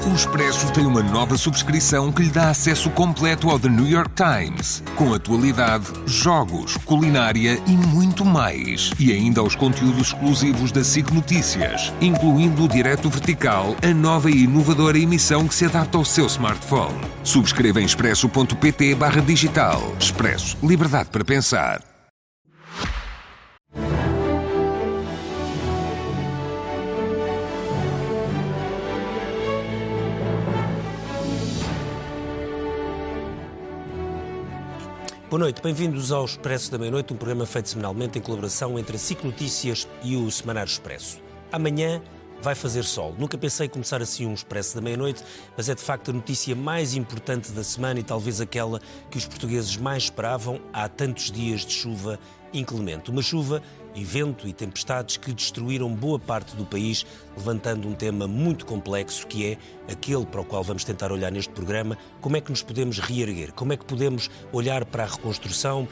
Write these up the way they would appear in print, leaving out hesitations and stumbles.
O Expresso tem uma nova subscrição que lhe dá acesso completo ao The New York Times, com atualidade, jogos, culinária e muito mais. E ainda aos conteúdos exclusivos da SIC Notícias, incluindo o Direto Vertical, a nova e inovadora emissão que se adapta ao seu smartphone. Subscreva em expresso.pt/digital. Expresso. Liberdade para pensar. Boa noite, bem-vindos ao Expresso da Meia-Noite, um programa feito semanalmente em colaboração entre a SIC Notícias e o Semanário Expresso. Amanhã vai fazer sol. Nunca pensei começar assim um Expresso da Meia-Noite, mas é de facto a notícia mais importante da semana e talvez aquela que os portugueses mais esperavam há tantos dias de chuva inclemente. Uma chuva e vento e tempestades que destruíram boa parte do país, levantando um tema muito complexo que é aquele para o qual vamos tentar olhar neste programa: como é que nos podemos reerguer, como é que podemos olhar para a reconstrução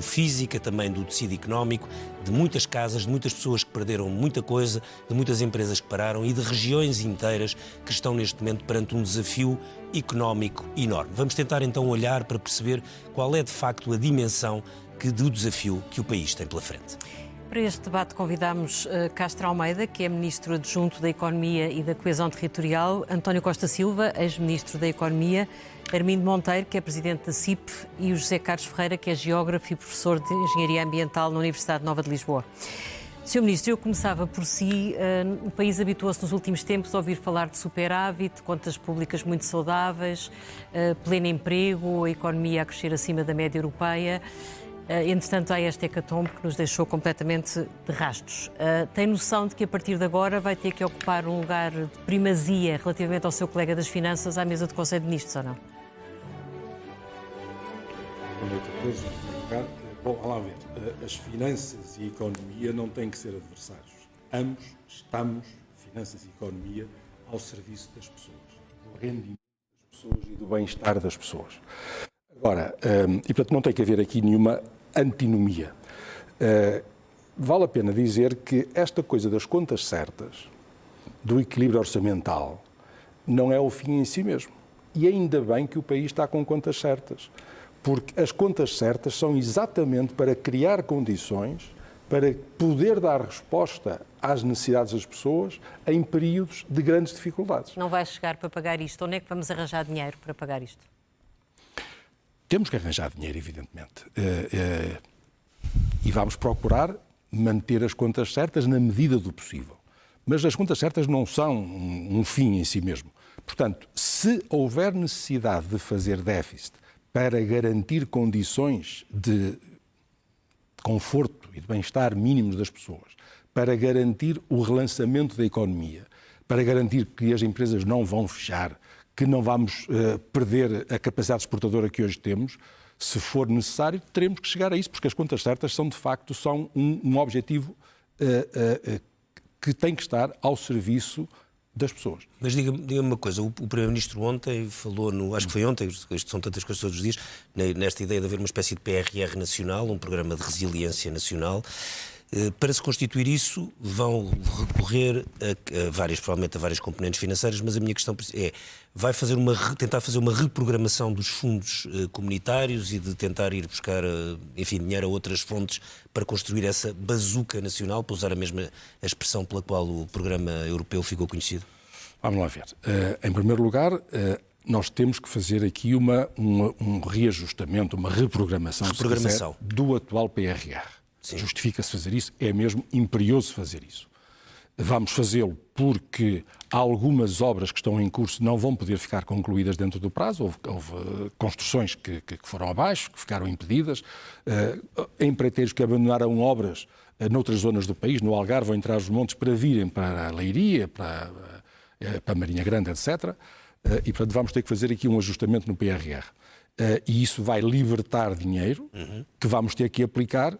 física, também do tecido económico, de muitas casas, de muitas pessoas que perderam muita coisa, de muitas empresas que pararam e de regiões inteiras que estão neste momento perante um desafio económico enorme. Vamos tentar então olhar para perceber qual é de facto a dimensão do desafio que o país tem pela frente. Para este debate convidamos Castro Almeida, que é Ministro Adjunto da Economia e da Coesão Territorial, António Costa Silva, ex-Ministro da Economia, Armindo Monteiro, que é Presidente da CIP, e o José Carlos Ferreira, que é Geógrafo e Professor de Engenharia Ambiental na Universidade Nova de Lisboa. Sr. Ministro, eu começava por si. O país habituou-se nos últimos tempos a ouvir falar de superávit, contas públicas muito saudáveis, pleno emprego, a economia a crescer acima da média europeia. Entretanto, há esta hecatombe que nos deixou completamente de rastos. Tem noção de que a partir de agora vai ter que ocupar um lugar de primazia relativamente ao seu colega das Finanças à mesa do Conselho de Ministros, ou não? Boa noite a todos. Bom, lá ver. As finanças e a economia não têm que ser adversários. Ambos estamos, finanças e economia, ao serviço das pessoas, do rendimento das pessoas e do bem-estar das pessoas. Agora, e portanto não tem que haver aqui nenhuma antinomia. Vale a pena dizer que esta coisa das contas certas, do equilíbrio orçamental, não é o fim em si mesmo. E ainda bem que o país está com contas certas, porque as contas certas são exatamente para criar condições para poder dar resposta às necessidades das pessoas em períodos de grandes dificuldades. Não vai chegar para pagar isto. Onde é que vamos arranjar dinheiro para pagar isto? Temos que arranjar dinheiro, evidentemente, e vamos procurar manter as contas certas na medida do possível. Mas as contas certas não são um fim em si mesmo. Portanto, se houver necessidade de fazer déficit para garantir condições de conforto e de bem-estar mínimos das pessoas, para garantir o relançamento da economia, para garantir que as empresas não vão fechar, que não vamos perder a capacidade exportadora que hoje temos, se for necessário, teremos que chegar a isso, porque as contas certas são, de facto, um objetivo que tem que estar ao serviço das pessoas. Mas diga-me uma coisa, o Primeiro-Ministro ontem falou, acho que foi ontem, isto são tantas coisas todos os dias, nesta ideia de haver uma espécie de PRR nacional, um programa de resiliência nacional. Para se constituir isso, vão recorrer provavelmente a várias componentes financeiras, mas a minha questão é, tentar fazer uma reprogramação dos fundos comunitários e de tentar ir buscar, dinheiro a outras fontes para construir essa bazuca nacional, para usar a mesma expressão pela qual o programa europeu ficou conhecido? Vamos lá ver. Em primeiro lugar, nós temos que fazer aqui um reajustamento, uma reprogramação. Do atual PRR. Justifica-se fazer isso, é mesmo imperioso fazer isso. Vamos fazê-lo porque algumas obras que estão em curso não vão poder ficar concluídas dentro do prazo. Houve construções que foram abaixo, que ficaram impedidas, empreiteiros que abandonaram obras noutras zonas do país, no Algarve ou em Trás-os-Montes, para virem para a Leiria, para a Marinha Grande, etc. E, portanto, vamos ter que fazer aqui um ajustamento no PRR. E isso vai libertar dinheiro que vamos ter que aplicar,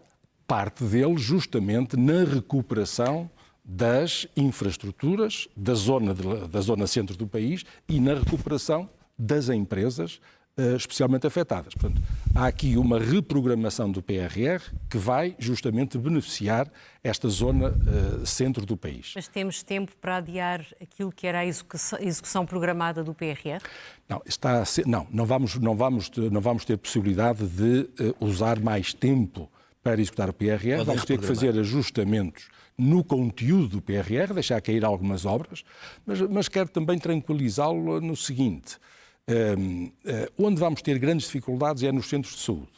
parte dele justamente na recuperação das infraestruturas da zona centro do país e na recuperação das empresas especialmente afetadas. Portanto, há aqui uma reprogramação do PRR que vai justamente beneficiar esta zona centro do país. Mas temos tempo para adiar aquilo que era a execução programada do PRR? Não, não vamos ter possibilidade de usar mais tempo para executar o PRR. Vamos ter que fazer ajustamentos no conteúdo do PRR, deixar cair algumas obras, mas quero também tranquilizá-lo no seguinte: onde vamos ter grandes dificuldades é nos centros de saúde.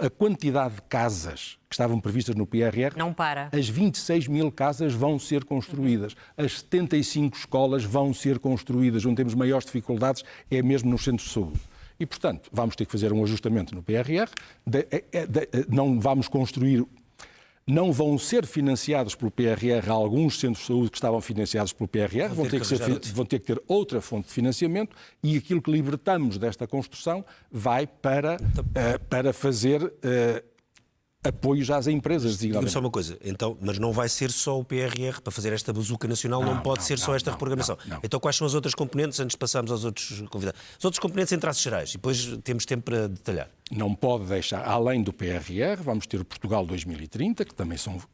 A quantidade de casas que estavam previstas no PRR... Não para. As 26 mil casas vão ser construídas. As 75 escolas vão ser construídas. Onde temos maiores dificuldades é mesmo nos centros de saúde. E, portanto, vamos ter que fazer um ajustamento no PRR. Não vamos construir... Não vão ser financiados pelo PRR alguns centros de saúde que estavam financiados pelo PRR, vão ter que ter outra fonte de financiamento, e aquilo que libertamos desta construção vai para fazer apoios às empresas. Diga-me só uma coisa, então, mas não vai ser só o PRR para fazer esta bazuca nacional, não pode ser só esta reprogramação. Não. Então quais são as outras componentes, antes de passarmos aos outros convidados? As outras componentes em traços gerais, e depois temos tempo para detalhar. Não pode deixar, além do PRR, vamos ter o Portugal 2030, que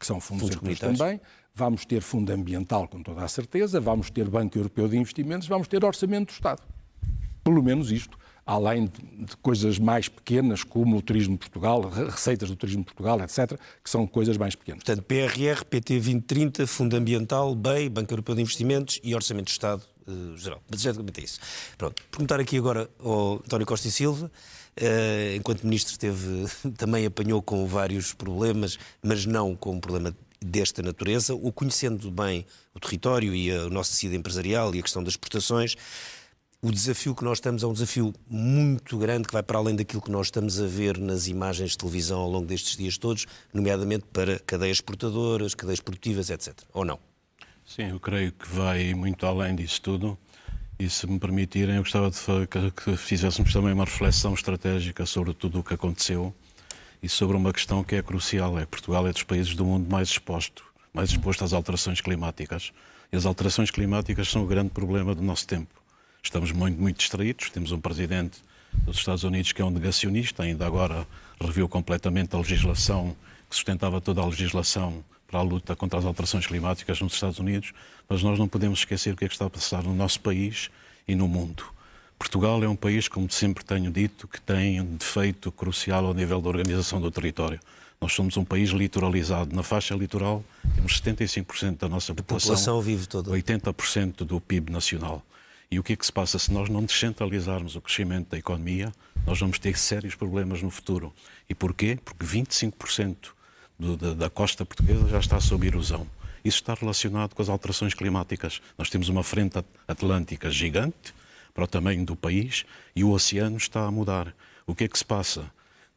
são fundos europeus também, vamos ter Fundo Ambiental, com toda a certeza, vamos ter Banco Europeu de Investimentos, vamos ter Orçamento do Estado. Pelo menos isto, além de coisas mais pequenas, como o Turismo de Portugal, receitas do Turismo de Portugal, etc., que são coisas mais pequenas. Portanto, PRR, PT 2030, Fundo Ambiental, BEI, Banco Europeu de Investimentos e Orçamento do Estado geral. Mas exatamente é isso. Pronto, perguntar aqui agora ao António Costa e Silva. Enquanto Ministro também apanhou com vários problemas, mas não com um problema desta natureza. O conhecendo bem o território e o nosso tecido empresarial e a questão das exportações, o desafio que nós estamos é um desafio muito grande, que vai para além daquilo que nós estamos a ver nas imagens de televisão ao longo destes dias todos, nomeadamente para cadeias exportadoras, cadeias produtivas, etc. Ou não? Sim, eu creio que vai muito além disso tudo. E, se me permitirem, eu gostava que fizéssemos também uma reflexão estratégica sobre tudo o que aconteceu e sobre uma questão que é crucial. Portugal é dos países do mundo mais exposto às alterações climáticas. E as alterações climáticas são o grande problema do nosso tempo. Estamos muito distraídos. Temos um presidente dos Estados Unidos que é um negacionista, ainda agora reviu completamente a legislação, que sustentava toda a legislação para a luta contra as alterações climáticas nos Estados Unidos, mas nós não podemos esquecer o que é que está a passar no nosso país e no mundo. Portugal é um país, como sempre tenho dito, que tem um defeito crucial ao nível da organização do território. Nós somos um país litoralizado. Na faixa litoral temos 75% da nossa população vive toda. 80% do PIB nacional. E o que é que se passa? Se nós não descentralizarmos o crescimento da economia, nós vamos ter sérios problemas no futuro. E porquê? Porque 25% da costa portuguesa já está sob erosão. Isso está relacionado com as alterações climáticas. Nós temos uma frente atlântica gigante para o tamanho do país e o oceano está a mudar. O que é que se passa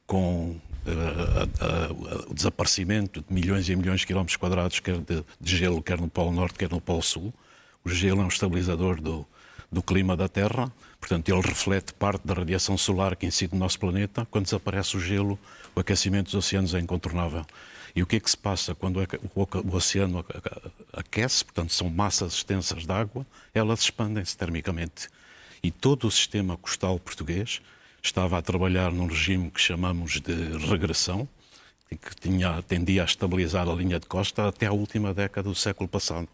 com o desaparecimento de milhões e milhões de quilómetros quadrados, quer de gelo, quer no Polo Norte, quer no Polo Sul? O gelo é um estabilizador do clima da Terra, portanto ele reflete parte da radiação solar que incide no nosso planeta. Quando desaparece o gelo, o aquecimento dos oceanos é incontornável. E o que é que se passa quando o oceano aquece? Portanto, são massas extensas de água, elas expandem-se termicamente. E todo o sistema costal português estava a trabalhar num regime que chamamos de regressão, que tendia a estabilizar a linha de costa até a última década do século passado.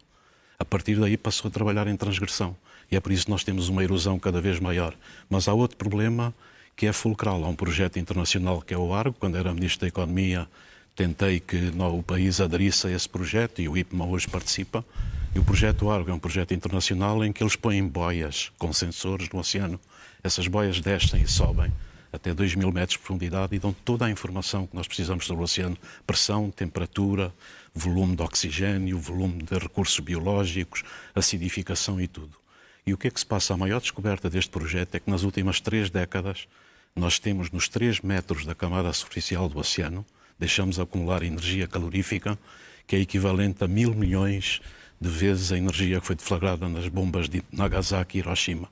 A partir daí passou a trabalhar em transgressão. E é por isso que nós temos uma erosão cada vez maior. Mas há outro problema que é fulcral. Há um projeto internacional que é o Argo. Quando era Ministro da Economia, tentei que o país aderisse a esse projeto e o IPMA hoje participa. E o projeto Argo é um projeto internacional em que eles põem boias com sensores no oceano. Essas boias descem e sobem até 2.000 metros de profundidade e dão toda a informação que nós precisamos sobre o oceano. Pressão, temperatura, volume de oxigênio, volume de recursos biológicos, acidificação e tudo. E o que é que se passa? A maior descoberta deste projeto é que nas últimas 3 décadas nós temos nos 3 metros da camada superficial do oceano, deixamos acumular energia calorífica que é equivalente a 1.000 milhões de vezes a energia que foi deflagrada nas bombas de Nagasaki e Hiroshima.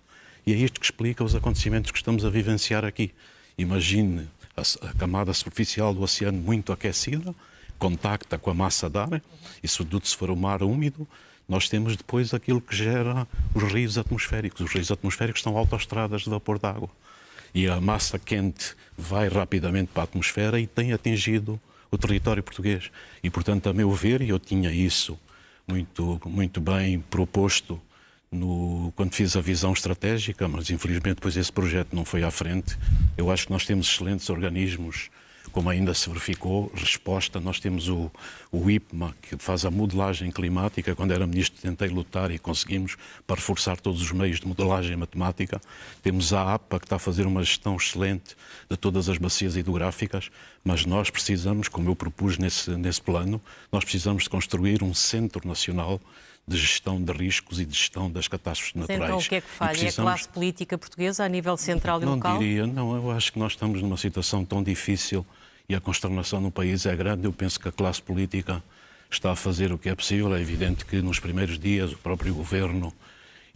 E é isto que explica os acontecimentos que estamos a vivenciar aqui. Imagine a camada superficial do oceano muito aquecida, contacta com a massa de ar, e sobretudo se for o mar úmido, nós temos depois aquilo que gera os rios atmosféricos. Os rios atmosféricos são autoestradas de vapor de água. e a massa quente vai rapidamente para a atmosfera e tem atingido o território português. E, portanto, a meu ver, e eu tinha isso muito bem proposto quando fiz a visão estratégica, mas infelizmente depois esse projeto não foi à frente. Eu acho que nós temos excelentes organismos, como ainda se verificou, resposta. Nós temos o IPMA, que faz a modelagem climática. Quando era ministro tentei lutar e conseguimos, para reforçar todos os meios de modelagem matemática. Temos a APA, que está a fazer uma gestão excelente de todas as bacias hidrográficas, mas nós precisamos, como eu propus nesse plano, nós precisamos de construir um centro nacional de gestão de riscos e de gestão das catástrofes naturais. Então o que é que falha? É a classe política portuguesa a nível central e local? Não, eu acho que nós estamos numa situação tão difícil e a consternação no país é grande. Eu penso que a classe política está a fazer o que é possível. É evidente que nos primeiros dias o próprio governo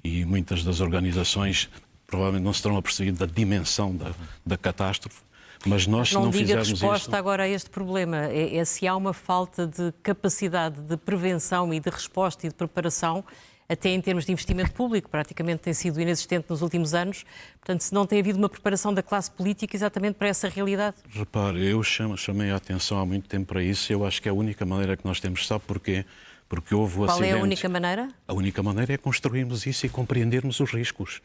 e muitas das organizações provavelmente não se terão apercebido da dimensão da catástrofe. Mas nós, se não fizermos isto... Não diga resposta agora a este problema. É se há uma falta de capacidade de prevenção e de resposta e de preparação, até em termos de investimento público, praticamente tem sido inexistente nos últimos anos. Portanto, se não tem havido uma preparação da classe política exatamente para essa realidade. Repare, eu chamei a atenção há muito tempo para isso. Eu acho que é a única maneira que nós temos. Sabe porquê? Porque houve acidentes. Qual é a única maneira? A única maneira é construirmos isso e compreendermos os riscos.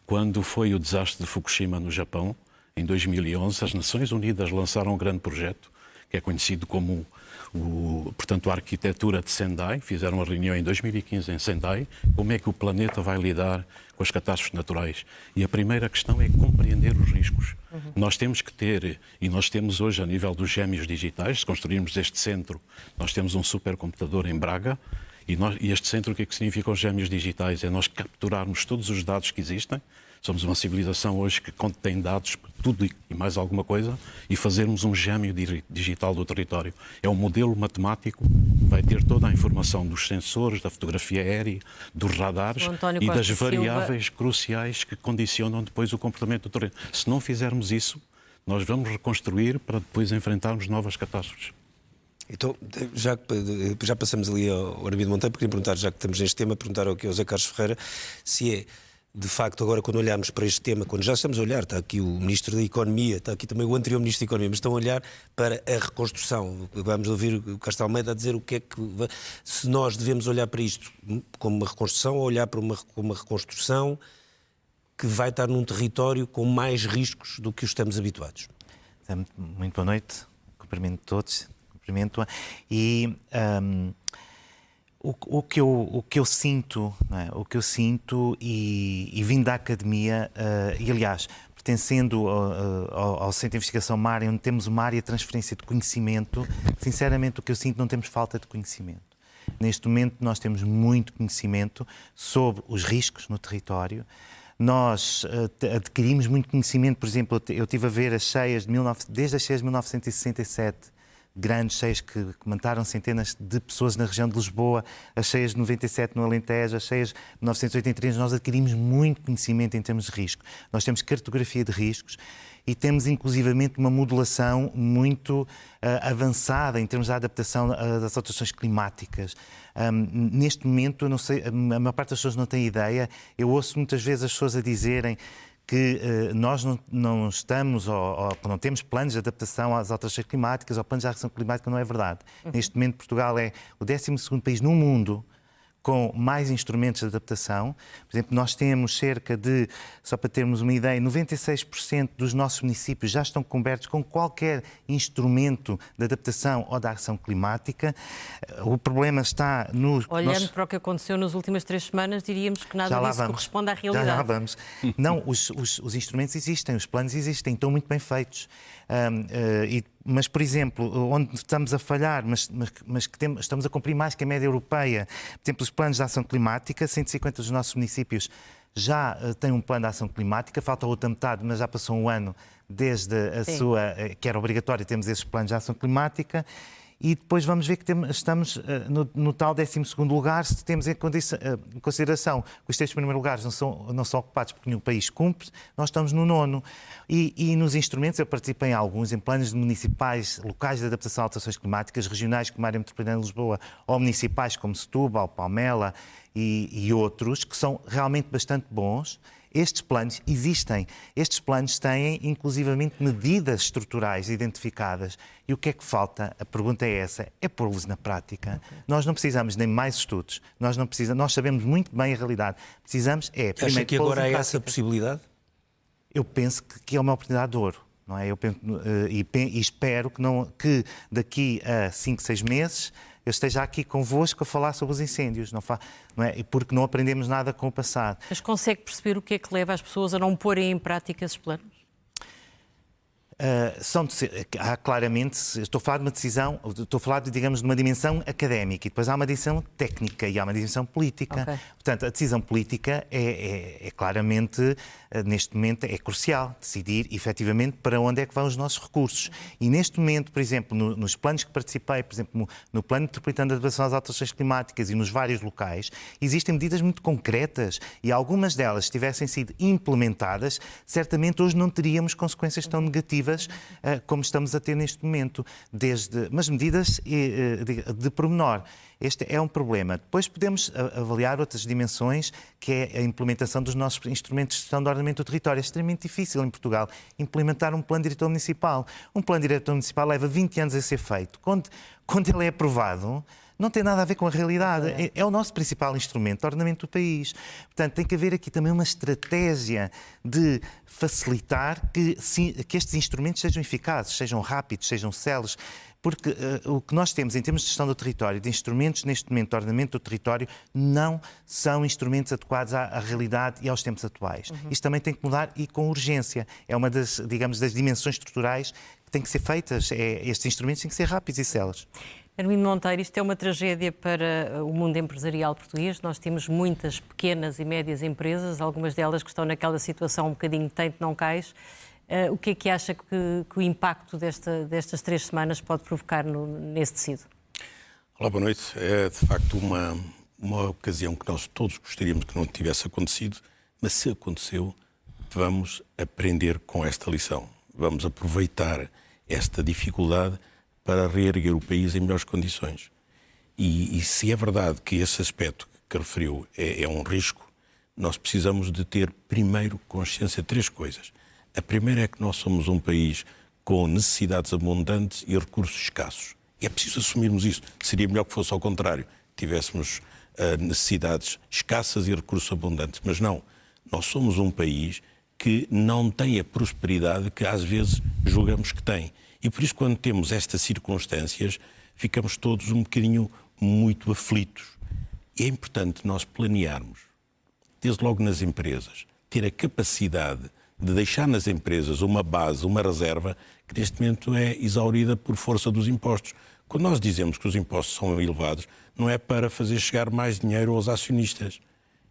Quando foi o desastre de Fukushima no Japão, em 2011, as Nações Unidas lançaram um grande projeto, que é conhecido como portanto, a arquitetura de Sendai. Fizeram uma reunião em 2015 em Sendai, como é que o planeta vai lidar com as catástrofes naturais. E a primeira questão é compreender os riscos. Nós temos que ter, e nós temos hoje a nível dos gêmeos digitais, se construirmos este centro, nós temos um supercomputador em Braga, e este centro, o que é que significa os gêmeos digitais? É nós capturarmos todos os dados que existem. Somos uma civilização hoje que contém dados, tudo e mais alguma coisa, e fazermos um gêmeo digital do território. É um modelo matemático que vai ter toda a informação dos sensores, da fotografia aérea, dos radares e das variáveis cruciais que condicionam depois o comportamento do terreno. Se não fizermos isso, nós vamos reconstruir para depois enfrentarmos novas catástrofes. Então, já passamos ali ao Armindo Monteiro, queria perguntar, já que estamos neste tema, perguntar ao José Carlos Ferreira se é, de facto, agora quando olharmos para este tema, quando já estamos a olhar, está aqui o Ministro da Economia, está aqui também o anterior Ministro da Economia, mas estão a olhar para a reconstrução. Vamos ouvir o Castro Almeida a dizer o que é que... Se nós devemos olhar para isto como uma reconstrução ou olhar para uma reconstrução que vai estar num território com mais riscos do que os estamos habituados. Muito boa noite, cumprimento todos. E o que eu sinto, não é? O que eu sinto e vindo da academia, e aliás, pertencendo ao Centro de Investigação Mar, onde temos uma área de transferência de conhecimento, sinceramente o que eu sinto, não temos falta de conhecimento. Neste momento nós temos muito conhecimento sobre os riscos no território. Nós adquirimos muito conhecimento, por exemplo, eu estive a ver as cheias desde as cheias de 1967, grandes cheias que mataram centenas de pessoas na região de Lisboa, as cheias de 97 no Alentejo, as cheias de 1983, nós adquirimos muito conhecimento em termos de risco. Nós temos cartografia de riscos e temos inclusivamente uma modelação muito avançada em termos da adaptação das alterações climáticas. Neste momento, eu não sei, a maior parte das pessoas não tem ideia, eu ouço muitas vezes as pessoas a dizerem que nós não estamos ou não temos planos de adaptação às alterações climáticas ou planos de ação climática, não é verdade. Neste momento, Portugal é o 12º país no mundo com mais instrumentos de adaptação. Por exemplo, nós temos cerca de, só para termos uma ideia, 96% dos nossos municípios já estão cobertos com qualquer instrumento de adaptação ou de ação climática. O problema está no... Olhando para o que aconteceu nas últimas 3 semanas, diríamos que nada disso corresponde à realidade. Já lá vamos. Não, os instrumentos existem, os planos existem, estão muito bem feitos. Mas, por exemplo, onde estamos a falhar, mas que estamos a cumprir mais que a média europeia, por exemplo, os planos de ação climática, 150 dos nossos municípios já têm um plano de ação climática, falta a outra metade, mas já passou um ano desde a sua, que era obrigatório, temos esses planos de ação climática. E depois vamos ver que estamos no tal 12º lugar, se temos em consideração que os 3 primeiros lugares não são ocupados porque nenhum país cumpre, nós estamos no 9º. E nos instrumentos, eu participei em alguns, em planos municipais, locais de adaptação a alterações climáticas, regionais como a área metropolitana de Lisboa, ou municipais como Setúbal, Palmela e outros que são realmente bastante bons. Estes planos existem. Estes planos têm, inclusivamente, medidas estruturais identificadas. E o que é que falta? A pergunta é essa, é pô-los na prática. Nós não precisamos nem mais estudos. Nós sabemos muito bem a realidade. Precisamos primeiro, acha que agora há essa possibilidade? Eu penso que é uma oportunidade de ouro. Não é? E espero que daqui a 5, 6 meses eu esteja aqui convosco a falar sobre os incêndios, não é? Porque não aprendemos nada com o passado. Mas consegue perceber o que é que leva as pessoas a não porem em prática esses planos? Há claramente, estou a falar de uma decisão, estou a falar de uma dimensão académica e depois há uma dimensão técnica e há uma dimensão política. Okay. Portanto, a decisão política é claramente, neste momento, é crucial decidir efetivamente para onde é que vão os nossos recursos. E neste momento, por exemplo, nos planos que participei, por exemplo, no Plano Metropolitano de Adaptação às Alterações Climáticas e nos vários locais, existem medidas muito concretas e algumas delas, se tivessem sido implementadas, certamente hoje não teríamos consequências tão negativas como estamos a ter neste momento, mas medidas de pormenor. Este é um problema. Depois podemos avaliar outras dimensões, que é a implementação dos nossos instrumentos de gestão do ordenamento do território. É extremamente difícil em Portugal implementar um plano diretor municipal. Um plano diretor municipal leva 20 anos a ser feito. Quando ele é aprovado, não tem nada a ver com a realidade. É o nosso principal instrumento de ordenamento do país. Portanto, tem que haver aqui também uma estratégia de facilitar que estes instrumentos sejam eficazes, sejam rápidos, sejam céleres. Porque o que nós temos em termos de gestão do território, de instrumentos neste momento de ordenamento do território, não são instrumentos adequados à realidade e aos tempos atuais. Isto também tem que mudar e com urgência. É uma das dimensões estruturais que têm que ser feitas. Estes instrumentos têm que ser rápidos e céleres. Armindo Monteiro, isto é uma tragédia para o mundo empresarial português. Nós temos muitas pequenas e médias empresas, algumas delas que estão naquela situação um bocadinho tente não cais. O que é que acha que o impacto destas 3 semanas pode provocar nesse tecido? Olá, boa noite. É de facto uma ocasião que nós todos gostaríamos que não tivesse acontecido, mas se aconteceu, vamos aprender com esta lição. Vamos aproveitar esta dificuldade para reerguer o país em melhores condições. E se é verdade que esse aspecto que referiu é um risco, nós precisamos de ter primeiro consciência de 3 coisas. A primeira é que nós somos um país com necessidades abundantes e recursos escassos. E é preciso assumirmos isso. Seria melhor que fosse ao contrário. Tivéssemos necessidades escassas e recursos abundantes. Mas não. Nós somos um país que não tem a prosperidade que às vezes julgamos que tem. E por isso, quando temos estas circunstâncias, ficamos todos um bocadinho muito aflitos. E é importante nós planearmos, desde logo nas empresas, ter a capacidade de deixar nas empresas uma base, uma reserva, que neste momento é exaurida por força dos impostos. Quando nós dizemos que os impostos são elevados, não é para fazer chegar mais dinheiro aos acionistas.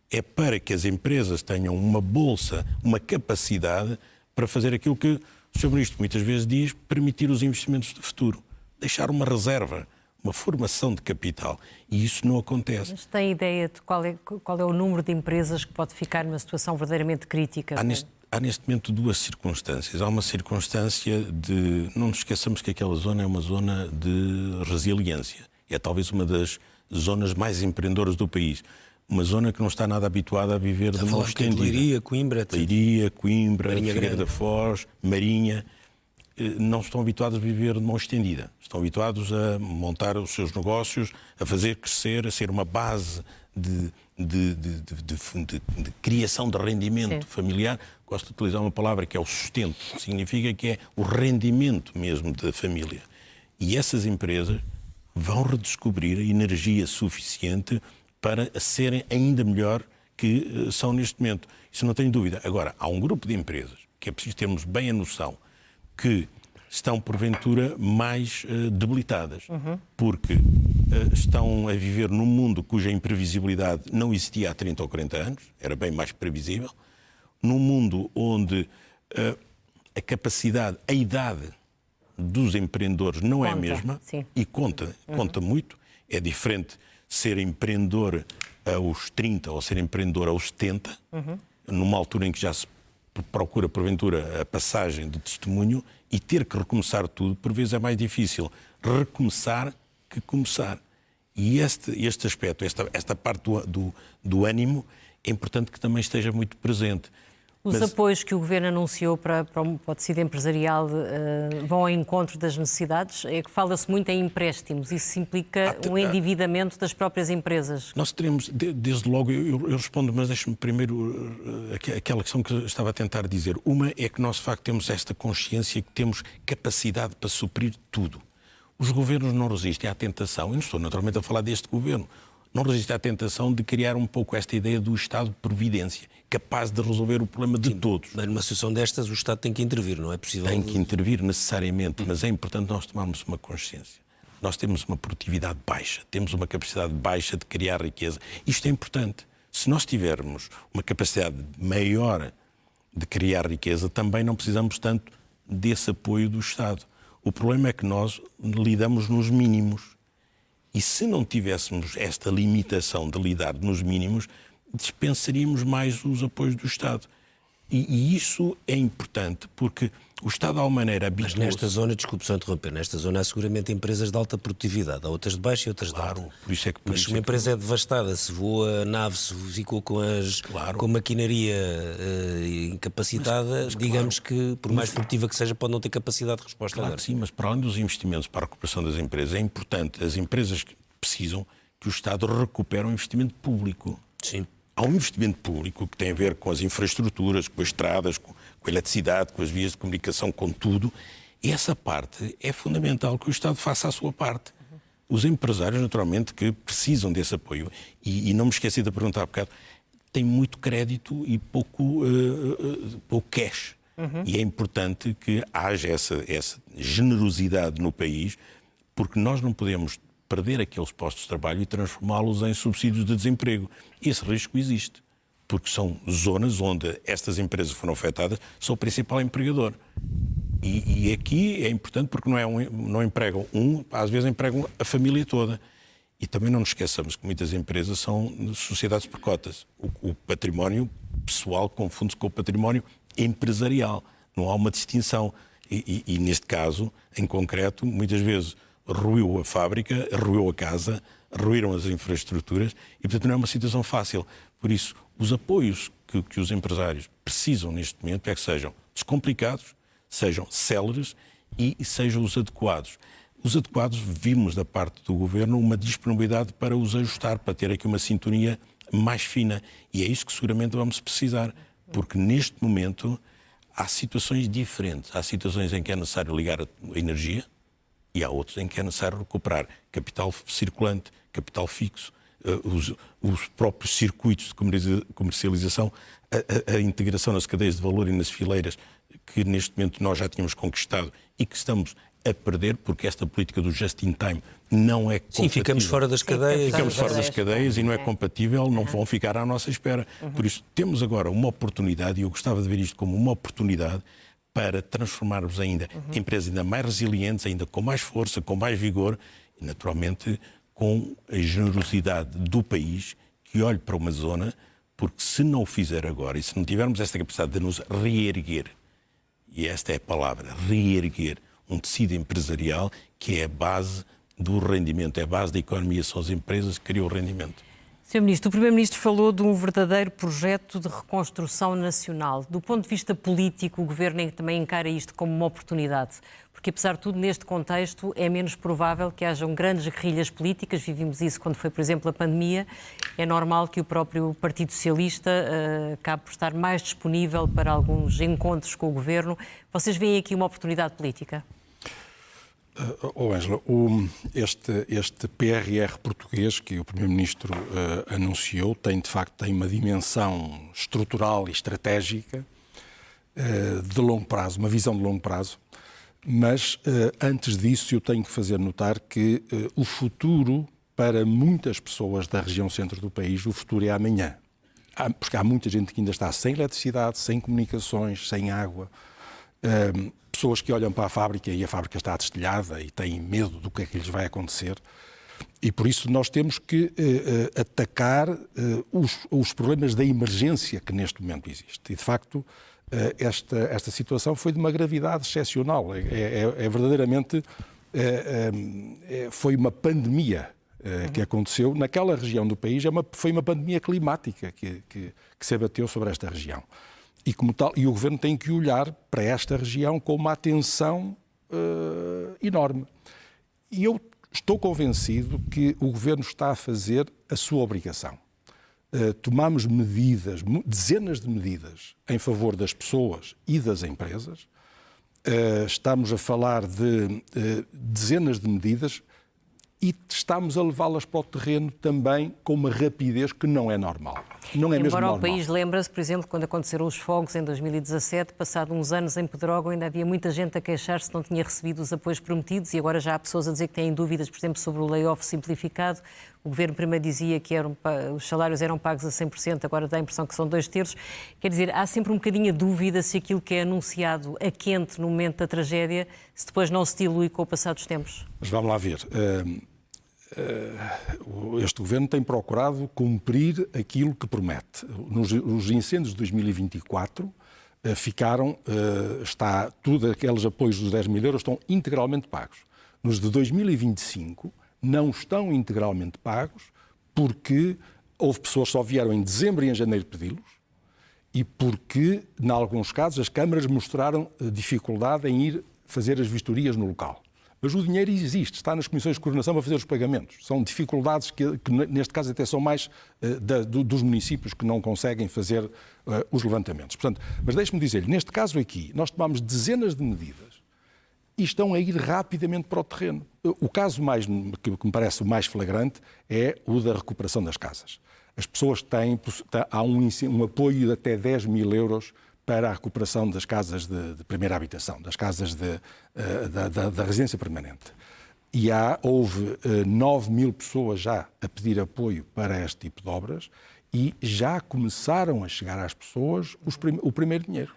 É para que as empresas tenham uma bolsa, uma capacidade para fazer aquilo que o Sr. Ministro muitas vezes diz, permitir os investimentos de futuro. Deixar uma reserva, uma formação de capital. E isso não acontece. Mas tem ideia de qual é o número de empresas que pode ficar numa situação verdadeiramente crítica? Há neste momento 2 circunstâncias. Há uma circunstância de... Não nos esqueçamos que aquela zona é uma zona de resiliência. É talvez uma das zonas mais empreendedoras do país. Uma zona que não está nada habituada a viver de mão estendida. Leiria, Coimbra, Figueira da Foz, Marinha, não estão habituados a viver de mão estendida. Estão habituados a montar os seus negócios, a fazer crescer, a ser uma base de criação de rendimento familiar. Gosto de utilizar uma palavra que é o sustento. Significa que é o rendimento mesmo da família. E essas empresas vão redescobrir a energia suficiente para serem ainda melhor que são neste momento. Isso não tenho dúvida. Agora, há um grupo de empresas que é preciso termos bem a noção que estão, porventura, mais debilitadas. Porque estão a viver num mundo cuja imprevisibilidade não existia há 30 ou 40 anos, era bem mais previsível, num mundo onde a capacidade, a idade dos empreendedores não é a mesma, e conta muito. É diferente ser empreendedor aos 30 ou ser empreendedor aos 70, numa altura em que já se procura, porventura, a passagem de testemunho, e ter que recomeçar tudo, por vezes é mais difícil recomeçar que começar. E este aspecto, esta parte do ânimo, é importante que também esteja muito presente. Os apoios que o Governo anunciou para o tecido empresarial vão ao encontro das necessidades? É que fala-se muito em empréstimos. Isso implica um endividamento das próprias empresas? Nós teremos, desde logo, eu respondo, mas deixe-me primeiro aquela questão que eu estava a tentar dizer. Uma é que nós, de facto, temos esta consciência que temos capacidade para suprir tudo. Os governos não resistem à tentação, e não estou naturalmente a falar deste governo, não resistem à tentação de criar um pouco esta ideia do Estado de Providência, capaz de resolver o problema de todos. Mas numa situação destas o Estado tem que intervir, não é possível? Tem que intervir necessariamente, mas é importante nós tomarmos uma consciência. Nós temos uma produtividade baixa, temos uma capacidade baixa de criar riqueza. Isto é importante. Se nós tivermos uma capacidade maior de criar riqueza, também não precisamos tanto desse apoio do Estado. O problema é que nós lidamos nos mínimos. E se não tivéssemos esta limitação de lidar nos mínimos, dispensaríamos mais os apoios do Estado. E isso é importante, porque o Estado, à maneira habitual. Mas nesta zona, desculpe só interromper, nesta zona há seguramente empresas de alta produtividade, há outras de baixa e outras de alta. Por isso é que, mas se uma empresa é devastada, se voa a nave, se ficou com a maquinaria incapacitada, digamos que, por mais produtiva que seja, pode não ter capacidade de resposta. Claro que sim, mas para além dos investimentos para a recuperação das empresas, é importante, as empresas que precisam, que o Estado recupere o investimento público. Sim. Há um investimento público que tem a ver com as infraestruturas, com as estradas, com a eletricidade, com as vias de comunicação, com tudo. E essa parte é fundamental que o Estado faça a sua parte. Os empresários, naturalmente, que precisam desse apoio, e não me esqueci de perguntar há bocado, têm muito crédito e pouco cash. E é importante que haja essa generosidade no país, porque nós não podemos perder aqueles postos de trabalho e transformá-los em subsídios de desemprego. Esse risco existe, porque são zonas onde estas empresas foram afetadas, são o principal empregador. E aqui é importante porque não empregam às vezes empregam a família toda. E também não nos esqueçamos que muitas empresas são sociedades por cotas. O património pessoal confunde-se com o património empresarial. Não há uma distinção. E neste caso, em concreto, muitas vezes ruiu a fábrica, ruiu a casa, ruíram as infraestruturas e, portanto, não é uma situação fácil. Por isso, os apoios que os empresários precisam neste momento é que sejam descomplicados, sejam céleres e sejam os adequados. Os adequados, vimos da parte do Governo uma disponibilidade para os ajustar, para ter aqui uma sintonia mais fina. E é isso que seguramente vamos precisar, porque neste momento há situações diferentes. Há situações em que é necessário ligar a energia, e há outros em que é necessário recuperar capital circulante, capital fixo, os próprios circuitos de comercialização, a integração nas cadeias de valor e nas fileiras, que neste momento nós já tínhamos conquistado e que estamos a perder, porque esta política do just-in-time não é compatível. Sim, ficamos fora das cadeias. Ficamos fora das cadeias e não é compatível, não vão ficar à nossa espera. Por isso, temos agora uma oportunidade, e eu gostava de ver isto como uma oportunidade, para transformarmos ainda empresas ainda mais resilientes, ainda com mais força, com mais vigor e, naturalmente, com a generosidade do país que olhe para uma zona, porque se não o fizer agora e se não tivermos esta capacidade de nos reerguer, e esta é a palavra, reerguer um tecido empresarial que é a base do rendimento, é a base da economia, são as empresas que criam o rendimento. Sr. Ministro, o Primeiro-Ministro falou de um verdadeiro projeto de reconstrução nacional. Do ponto de vista político, o Governo também encara isto como uma oportunidade, porque, apesar de tudo, neste contexto, é menos provável que hajam grandes guerrilhas políticas. Vivimos isso quando foi, por exemplo, a pandemia. É normal que o próprio Partido Socialista acabe por estar mais disponível para alguns encontros com o Governo. Vocês veem aqui uma oportunidade política? Ângela, este PRR português que o Primeiro-Ministro anunciou tem uma dimensão estrutural e estratégica de longo prazo, uma visão de longo prazo, mas antes disso eu tenho que fazer notar que o futuro para muitas pessoas da região centro do país, o futuro é amanhã. Porque há muita gente que ainda está sem eletricidade, sem comunicações, sem água. Pessoas que olham para a fábrica e a fábrica está destelhada e têm medo do que é que lhes vai acontecer. E por isso nós temos que atacar os problemas da emergência que neste momento existe. E de facto esta situação foi de uma gravidade excepcional. Verdadeiramente foi uma pandemia que aconteceu naquela região do país foi uma pandemia climática que se abateu sobre esta região. E, como tal, e o Governo tem que olhar para esta região com uma atenção enorme. E eu estou convencido que o Governo está a fazer a sua obrigação. Tomamos medidas, dezenas de medidas, em favor das pessoas e das empresas. Estamos a falar de dezenas de medidas e estamos a levá-las para o terreno também com uma rapidez que não é normal. Não é mesmo normal. Embora o país lembra-se, por exemplo, quando aconteceram os fogos em 2017, passado uns anos em Pedrógão, ainda havia muita gente a queixar-se que não tinha recebido os apoios prometidos e agora já há pessoas a dizer que têm dúvidas, por exemplo, sobre o layoff simplificado. O Governo primeiro dizia que os salários eram pagos a 100%, agora dá a impressão que são 2/3. Quer dizer, há sempre um bocadinho a dúvida se aquilo que é anunciado a quente no momento da tragédia, se depois não se dilui com o passar dos tempos. Mas vamos lá ver. Este Governo tem procurado cumprir aquilo que promete. Nos incêndios de 2024 aqueles apoios dos 10 mil euros estão integralmente pagos. Nos de 2025 não estão integralmente pagos porque houve pessoas que só vieram em dezembro e em janeiro pedi-los e porque, em alguns casos, as câmaras mostraram dificuldade em ir fazer as vistorias no local. Mas o dinheiro existe, está nas comissões de coordenação para fazer os pagamentos. São dificuldades que neste caso, até são mais dos municípios que não conseguem fazer os levantamentos. Portanto, mas deixe-me dizer-lhe, neste caso aqui, nós tomamos dezenas de medidas e estão a ir rapidamente para o terreno. O caso que me parece o mais flagrante é o da recuperação das casas. As pessoas há um apoio de até 10 mil euros para a recuperação das casas de primeira habitação, das casas da residência permanente. E houve 9 mil pessoas já a pedir apoio para este tipo de obras e já começaram a chegar às pessoas o primeiro dinheiro.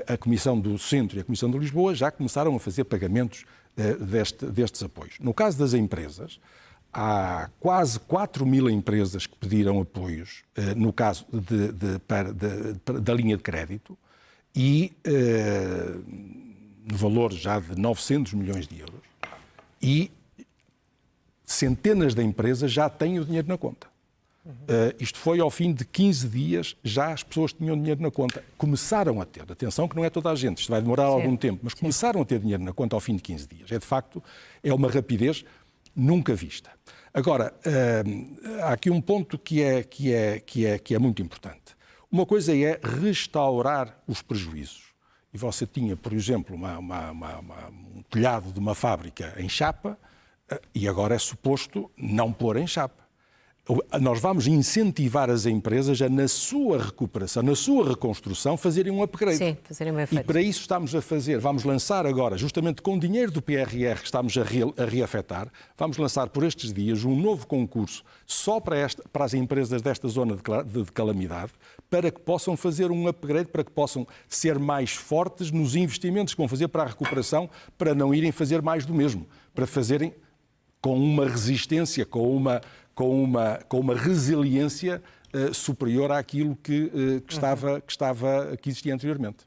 A Comissão do Centro e a Comissão de Lisboa já começaram a fazer pagamentos destes apoios. No caso das empresas, há quase 4 mil empresas que pediram apoios, no caso da linha de crédito, e no valor já de 900 milhões de euros. E centenas de empresas já têm o dinheiro na conta. Isto foi ao fim de 15 dias, já as pessoas tinham dinheiro na conta. Começaram a ter, atenção que não é toda a gente, isto vai demorar algum tempo, mas começaram a ter dinheiro na conta ao fim de 15 dias. De facto, é uma rapidez nunca vista. Agora, há aqui um ponto que é muito importante. Uma coisa é restaurar os prejuízos. E você tinha, por exemplo, um telhado de uma fábrica em chapa e agora é suposto não pôr em chapa. Nós vamos incentivar as empresas a, na sua recuperação, na sua reconstrução, fazerem um upgrade. Sim, fazerem um efeito. E para isso estamos a fazer, vamos lançar agora, justamente com o dinheiro do PRR que estamos a reafetar, vamos lançar por estes dias um novo concurso só para as empresas desta zona de calamidade, para que possam fazer um upgrade, para que possam ser mais fortes nos investimentos que vão fazer para a recuperação, para não irem fazer mais do mesmo, para fazerem com uma resistência, com uma resiliência superior àquilo que existia anteriormente.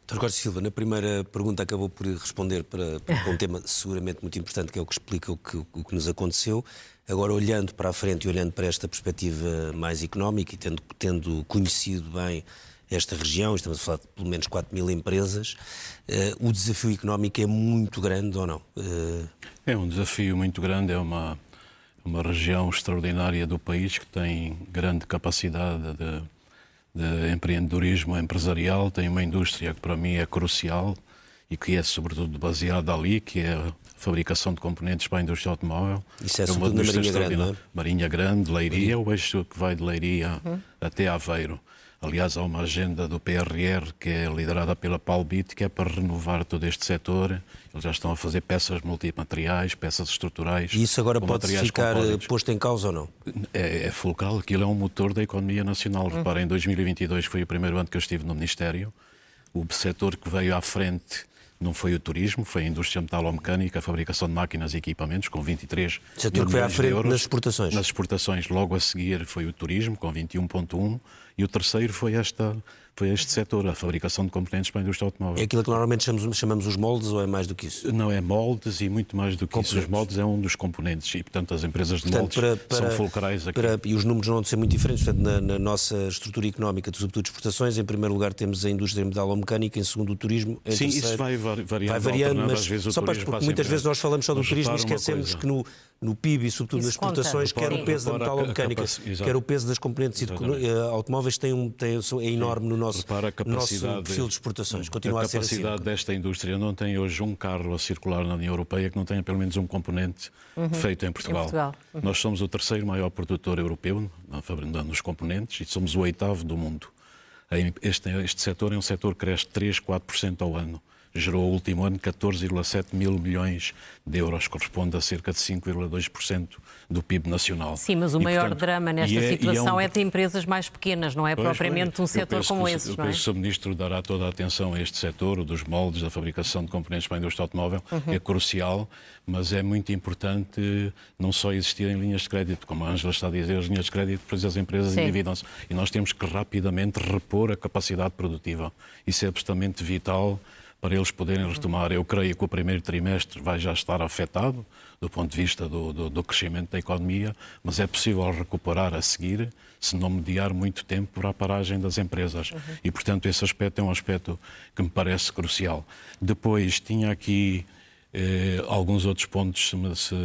Dr. Costa Silva, na primeira pergunta acabou por responder para um tema seguramente muito importante, que é o que explica o que nos aconteceu. Agora, olhando para a frente e olhando para esta perspectiva mais económica e tendo conhecido bem esta região, estamos a falar de pelo menos 4 mil empresas, o desafio económico é muito grande ou não? É um desafio muito grande, é uma região extraordinária do país que tem grande capacidade de empreendedorismo empresarial, tem uma indústria que para mim é crucial e que é sobretudo baseada ali, que é a fabricação de componentes para a indústria automóvel. Isso é sobretudo na Marinha Grande, não é? Marinha Grande, Leiria, o eixo que vai de Leiria até Aveiro. Aliás, há uma agenda do PRR que é liderada pela Palbit, que é para renovar todo este setor. Eles já estão a fazer peças multimateriais, peças estruturais. E isso agora pode ficar posto em causa ou não? É fulcral, aquilo é um motor da economia nacional. Reparem, em 2022 foi o primeiro ano que eu estive no Ministério. O setor que veio à frente não foi o turismo, foi a indústria metalomecânica, a fabricação de máquinas e equipamentos, com 23 o setor que veio à frente nas exportações. Nas exportações, logo a seguir foi o turismo, com 21,1, e o terceiro foi foi este setor, a fabricação de componentes para a indústria automóvel. É aquilo que normalmente chamamos os moldes ou é mais do que isso? Não, é moldes e muito mais do que isso. Os moldes é um dos componentes e, portanto, as empresas de moldes são fulcrais aqui. E os números não vão ser muito diferentes. Portanto, na nossa estrutura económica, sobretudo de exportações, em primeiro lugar temos a indústria metalomecânica, em segundo o turismo. Sim, isso vai variando, mas às vezes só porque muitas vezes nós falamos só do turismo e esquecemos que no PIB e sobretudo nas exportações, quer o peso da metalomecânica, quer o peso das componentes automóveis é enorme no nosso perfil de exportações. Continua a ser assim. A capacidade desta indústria não tem hoje um carro a circular na União Europeia que não tenha pelo menos um componente feito em Portugal. Nós somos o terceiro maior produtor europeu nos componentes e somos o 8º do mundo. Este setor é um setor que cresce 3-4% ao ano. Gerou o último ano 14,7 mil milhões de euros, corresponde a cerca de 5,2% do PIB nacional. Sim, mas o maior drama nesta situação é de empresas mais pequenas, não é propriamente um setor como esse. Eu penso que o Sr. Ministro dará toda a atenção a este setor, o dos moldes, da fabricação de componentes para a indústria automóvel, é crucial, mas é muito importante não só existirem linhas de crédito, como a Ângela está a dizer, as linhas de crédito, depois as empresas endividam-se. E nós temos que rapidamente repor a capacidade produtiva. Isso é absolutamente vital para eles poderem retomar. Eu creio que o primeiro trimestre vai já estar afetado do ponto de vista do crescimento da economia, mas é possível recuperar a seguir se não mediar muito tempo para a paragem das empresas. E, portanto, esse aspecto é um aspecto que me parece crucial. Depois, tinha aqui alguns outros pontos,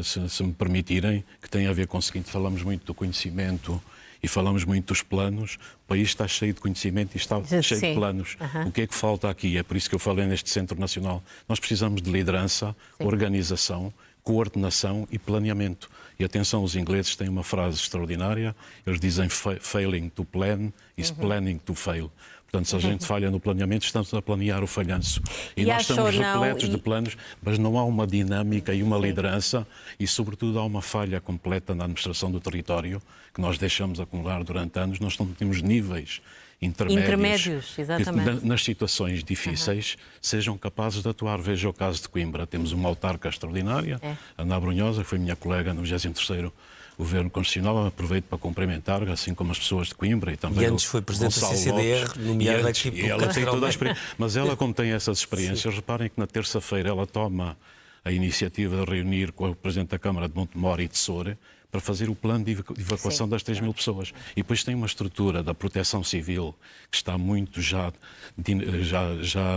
se me permitirem, que têm a ver com o seguinte: falamos muito do conhecimento e falamos muito dos planos. O país está cheio de conhecimento e está cheio de planos. O que é que falta aqui? É por isso que eu falei neste Centro Nacional. Nós precisamos de liderança, organização, coordenação e planeamento. E atenção, os ingleses têm uma frase extraordinária. Eles dizem failing to plan is planning to fail. Portanto, se a gente falha no planeamento, estamos a planear o falhanço. E nós estamos repletos de planos, mas não há uma dinâmica e uma liderança e, sobretudo, há uma falha completa na administração do território que nós deixamos acumular durante anos. Nós não temos níveis intermédios exatamente, que, nas situações difíceis, sejam capazes de atuar. Veja o caso de Coimbra. Temos uma autarca extraordinária, Ana Brunhosa, que foi minha colega no 23º Governo Constitucional. Aproveito para cumprimentar, assim como as pessoas de Coimbra e também antes foi Presidente da CCDR, nomeada aqui por ela tem toda a experiência. Mas ela, como tem essas experiências, reparem que na terça-feira ela toma a iniciativa de reunir com o Presidente da Câmara de Montemor e de Soura para fazer o plano de evacuação das 3 mil pessoas. E depois tem uma estrutura da Proteção Civil que está muito já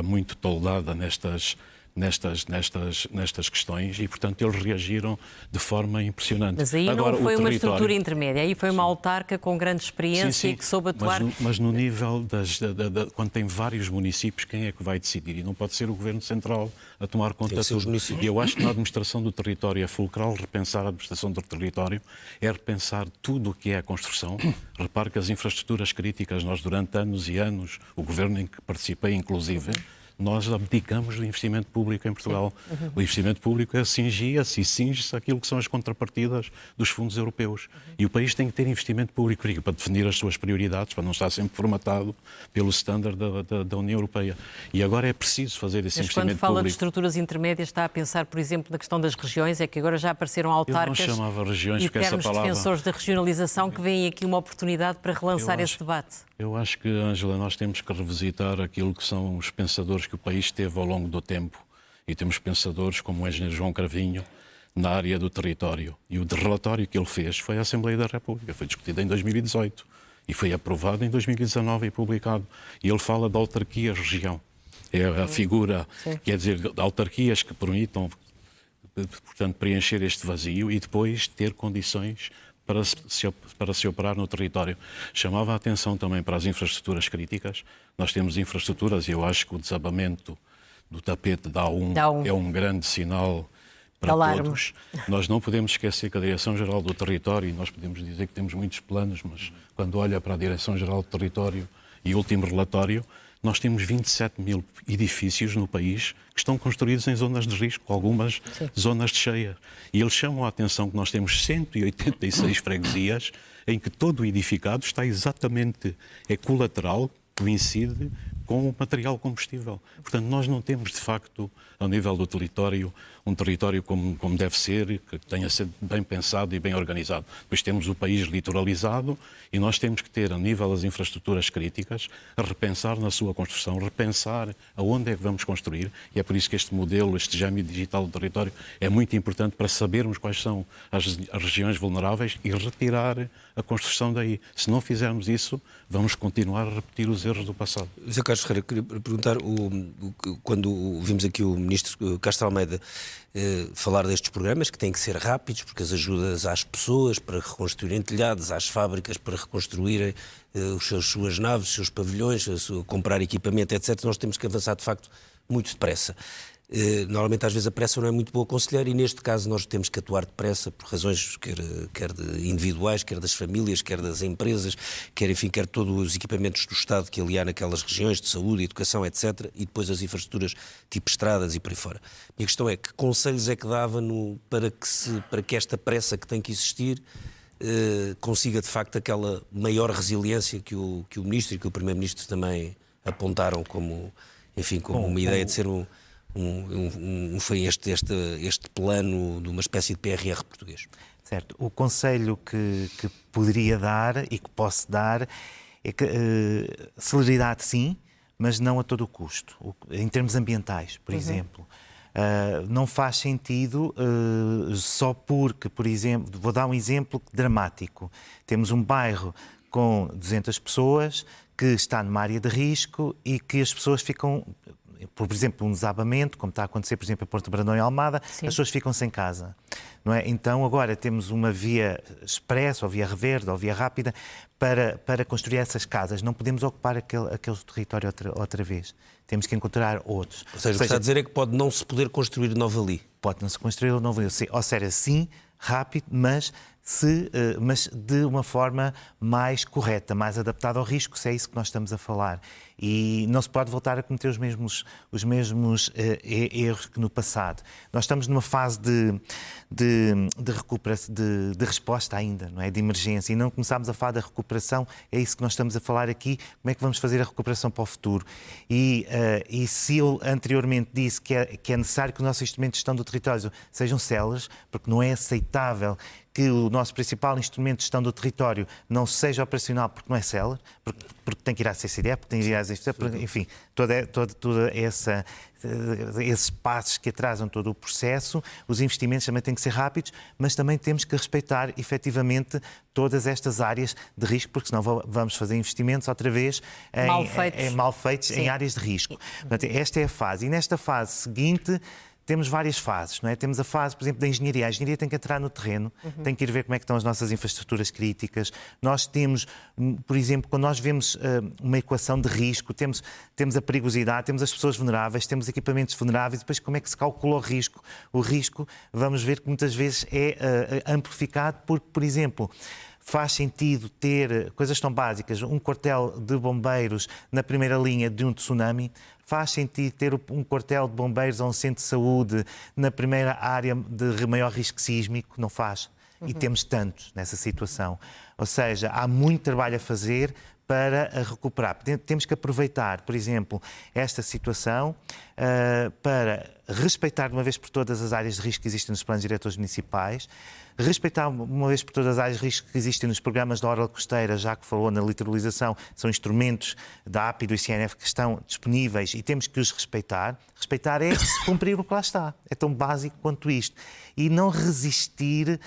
muito toldada nestas questões e, portanto, eles reagiram de forma impressionante. Mas aí agora, não foi uma estrutura intermédia, aí foi uma autarca com grande experiência e que soube atuar. Mas no nível quando tem vários municípios, quem é que vai decidir? E não pode ser o Governo Central a tomar conta de tudo. E eu acho que na administração do território é fulcral repensar a administração do território, é repensar tudo o que é a construção. Repare que as infraestruturas críticas, nós durante anos e anos, o Governo em que participei inclusive, nós abdicamos do investimento público em Portugal. O investimento público cinge-se àquilo que são as contrapartidas dos fundos europeus. E o país tem que ter investimento público para definir as suas prioridades, para não estar sempre formatado pelo standard da União Europeia. E agora é preciso fazer esse investimento público. Mas quando fala de estruturas intermédias, está a pensar, por exemplo, na questão das regiões, é que agora já apareceram autarcas e termos defensores da regionalização que veem aqui uma oportunidade para relançar esse debate. Eu acho que, Ângela, nós temos que revisitar aquilo que são os pensadores que o país teve ao longo do tempo. E temos pensadores como o engenheiro João Cravinho na área do território. E o relatório que ele fez foi à Assembleia da República. Foi discutido em 2018 e foi aprovado em 2019 e publicado. E ele fala de autarquia-região. É a figura, quer dizer, de autarquias que permitam, portanto, preencher este vazio e depois ter condições para se operar no território. Chamava a atenção também para as infraestruturas críticas. Nós temos infraestruturas e eu acho que o desabamento do tapete da A1 é um grande sinal para todos. Nós não podemos esquecer que a Direção-Geral do Território, nós podemos dizer que temos muitos planos, mas quando olha para a Direção-Geral do Território e o último relatório, nós temos 27 mil edifícios no país que estão construídos em zonas de risco, algumas zonas de cheia. E eles chamam a atenção que nós temos 186 freguesias em que todo o edificado está exatamente colateral, coincide com o material combustível. Portanto, nós não temos, de facto, ao nível do território, um território como deve ser, que tenha sido bem pensado e bem organizado. Depois temos o país litoralizado e nós temos que ter, a nível das infraestruturas críticas, a repensar na sua construção, repensar aonde é que vamos construir, e é por isso que este modelo, este gêmeo digital do território, é muito importante para sabermos quais são as regiões vulneráveis e retirar a construção daí. Se não fizermos isso, vamos continuar a repetir os erros do passado. Sr. Carlos Ferreira, queria perguntar, quando vimos aqui o Ministro Castro Almeida falar destes programas, que têm que ser rápidos, porque as ajudas às pessoas para reconstruírem telhados, às fábricas para reconstruírem as suas naves, os seus pavilhões, comprar equipamento, etc., nós temos que avançar, de facto, muito depressa. Normalmente, às vezes, a pressa não é muito boa conselheira e, neste caso, nós temos que atuar depressa por razões quer individuais, quer das famílias, quer das empresas, quer todos os equipamentos do Estado que ali há naquelas regiões de saúde, educação, etc. E depois as infraestruturas tipo estradas e por aí fora. A minha questão é, que conselhos é que dava para que esta pressa que tem que existir consiga, de facto, aquela maior resiliência que o Ministro e que o Primeiro-Ministro também apontaram como uma ideia de ser foi este plano de uma espécie de PRR português. Certo. O conselho que poderia dar e que posso dar é que celeridade sim, mas não a todo o custo. Em termos ambientais, por exemplo. Não faz sentido só porque, por exemplo, vou dar um exemplo dramático. Temos um bairro com 200 pessoas que está numa área de risco e que as pessoas ficam... Por exemplo, um desabamento, como está a acontecer, por exemplo, em Porto Brandão e Almada, Sim. As pessoas ficam sem casa. Não é? Então, agora temos uma via expressa, ou via reverde, ou via rápida, para construir essas casas. Não podemos ocupar aquele território outra vez. Temos que encontrar outros. Ou seja, o que está a dizer é que pode não se poder construir de novo ali. Pode não se construir de novo ali. Ou seja, sim, rápido, mas de uma forma mais correta, mais adaptada ao risco, se é isso que nós estamos a falar. E não se pode voltar a cometer os mesmos erros que no passado. Nós estamos numa fase de recuperação, de resposta ainda, não é? De emergência, e não começámos a falar da recuperação, é isso que nós estamos a falar aqui, como é que vamos fazer a recuperação para o futuro. E se eu anteriormente disse que é necessário que os nossos instrumentos de gestão do território sejam céleres, porque não é aceitável que o nosso principal instrumento de gestão do território não seja operacional porque não é célere, porque tem que ir à CCDE, porque tem que ir às instituições, enfim, toda esses passos que atrasam todo o processo, os investimentos também têm que ser rápidos, mas também temos que respeitar efetivamente todas estas áreas de risco, porque senão vamos fazer investimentos outra vez mal feitos em áreas de risco. Portanto, esta é a fase. E nesta fase seguinte, temos várias fases, não é? Temos a fase, por exemplo, da engenharia. A engenharia tem que entrar no terreno, tem que ir ver como é que estão as nossas infraestruturas críticas. Nós temos, por exemplo, quando nós vemos uma equação de risco, temos a perigosidade, temos as pessoas vulneráveis, temos equipamentos vulneráveis, depois como é que se calcula o risco? O risco, vamos ver que muitas vezes é amplificado porque, por exemplo, faz sentido ter coisas tão básicas, um quartel de bombeiros na primeira linha de um tsunami. Faz sentido ter um quartel de bombeiros ou um centro de saúde na primeira área de maior risco sísmico? Não faz. E temos tantos nessa situação. Ou seja, há muito trabalho a fazer para recuperar. Temos que aproveitar, por exemplo, esta situação para respeitar de uma vez por todas as áreas de risco que existem nos planos diretores municipais, respeitar uma vez por todas as áreas de risco que existem nos programas da orla costeira, já que falou na litoralização, são instrumentos da API e do ICNF que estão disponíveis e temos que os respeitar. Respeitar é cumprir o que lá está. É tão básico quanto isto. E não resistir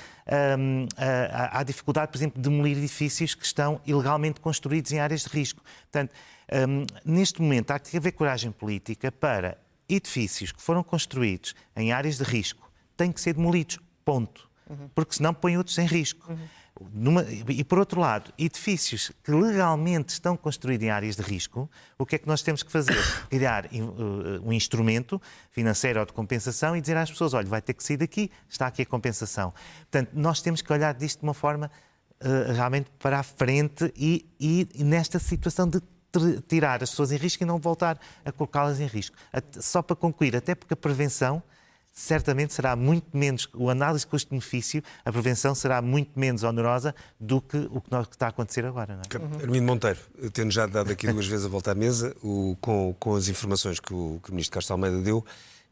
à dificuldade, por exemplo, de demolir edifícios que estão ilegalmente construídos em áreas de risco. Portanto, neste momento há que haver coragem política para edifícios que foram construídos em áreas de risco têm que ser demolidos, ponto. Porque senão põem outros em risco. E, por outro lado, edifícios que legalmente estão construídos em áreas de risco, o que é que nós temos que fazer? Criar um instrumento financeiro ou de compensação e dizer às pessoas, olha, vai ter que sair daqui, está aqui a compensação. Portanto, nós temos que olhar disto de uma forma realmente para a frente e nesta situação de tirar as pessoas em risco e não voltar a colocá-las em risco. Só para concluir, até porque a prevenção certamente será muito menos, o análise custo-benefício, a prevenção será muito menos onerosa do que o que está a acontecer agora. Não é? Armindo Monteiro, tendo já dado aqui 2 vezes a volta à mesa, com as informações que o Ministro Castro Almeida deu,